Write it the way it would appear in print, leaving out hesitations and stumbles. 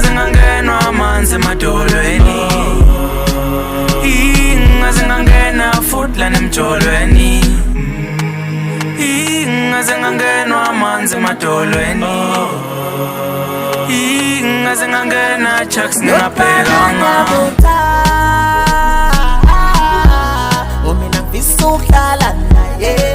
Ngaze ngangenwa amanzi emadolweni, ngaze ngangena futhi la nemjolweni, ngaze ngangenwa amanzi emadolweni, ngaze ngangena chucks ngingabhekanga. Umina ngifisa ukuhlala naye.